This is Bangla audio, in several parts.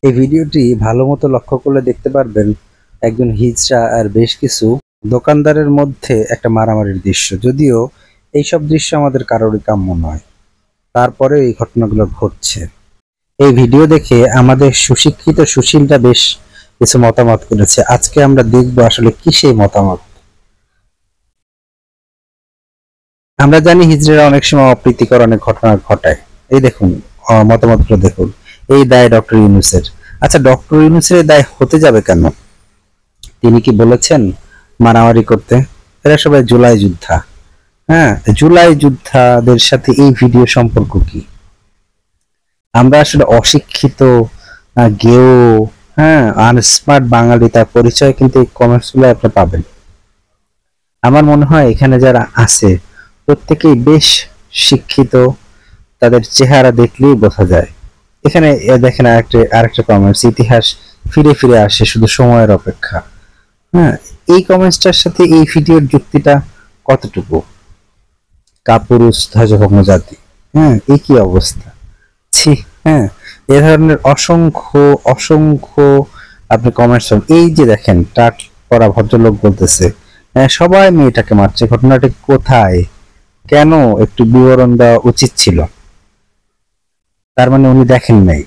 এই ভিডিওটি ভালো মতো লক্ষ্য করলে দেখতে পারবেন একজন হিজড়া আর বেশ কিছু দোকানদারের মধ্যে একটা মারামারির দৃশ্য। যদিও এইসব দৃশ্য আমাদের কারোরই কাম্য নয়, তারপরে এই ঘটনাগুলো ঘটছে। এই ভিডিও দেখে আমাদের সুশিক্ষিত সুশীলরা বেশ কিছু মতামত করেছে। আজকে আমরা দেখবো আসলে কি সেই মতামত। আমরা জানি হিজড়ারা অনেক সময় অপ্রীতিকর অনেক ঘটনা ঘটায়। এই দেখুন মতামতগুলো দেখুন। এই দায় ডক্টর ইউনূসের। আচ্ছা, ডক্টর ইউনূসের দায় হতে যাবে কেন? তিনি কি বলেছেন মারামারি করতে? এরা সবাই জুলাই যোদ্ধা। হ্যাঁ, জুলাই যোদ্ধাদের সাথে এই ভিডিও সম্পর্ক কি? আমরা আসলে অশিক্ষিত, গেও, হ্যাঁ, আনস্মার্ট বাঙালি, তার পরিচয় কিন্তু এই কমেন্টস গুলো আপনি পাবেন। আমার মনে হয় এখানে যারা আছে প্রত্যেকেই বেশ শিক্ষিত, তাদের চেহারা দেখলেই বোঝা যায়। এখানে দেখেন আরেকটা কমেন্টস, ইতিহাস ফিরে ফিরে আসে, শুধু সময়ের অপেক্ষা। হ্যাঁ, এই কমেন্টসটার সাথে এই ভিডিওর যুক্তিটা কতটুকু? কাপুরুষ ধ্বজভঙ্গ জাতি। হ্যাঁ, এই কি অবস্থা! ছি! হ্যাঁ, এ ধরনের অসংখ্য অসংখ্য আপনি কমেন্টস, এই যে দেখেন টাট পরা ভদ্রলোক বলতেছে সবাই মেয়েটাকে মারছে, ঘটনাটি কোথায়, কেন, একটু বিবরণ দেওয়া উচিত ছিল। তার মানে উনি দেখেন নাই।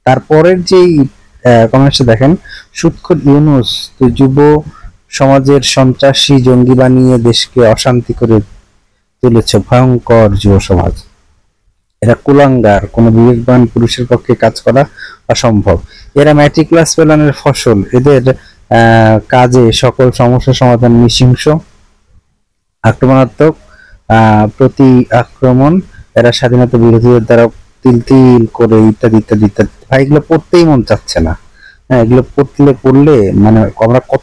তারপরের যেই কমেন্টসটা দেখেন, সুৎখর ইউনূস, তুই যুব সমাজের সন্ত্রাসী জঙ্গি বানিয়ে দেশকে অশান্তি করে তুলেছে, ভয়ঙ্কর যুব সমাজ। এরা কুলাঙ্গার, কোনো বিবেকবান পুরুষের পক্ষে কাজ করা অসম্ভব। এরা ম্যাট্রিকুলাস প্ল্যানের ফসল, এদের কাজে সকল সমস্যা সমাধান নৃশংস, আক্রমণাত্মক, প্রতি আক্রমণ, এরা স্বাধীনতা বিরোধীদের দ্বারা তিল তিল করে, ইত্যাদি ইত্যাদি ইত্যাদি। ভাই, এগুলো পড়তেই মন চাচ্ছে না। হ্যাঁ, এগুলো পড়লে মানে আমরা কত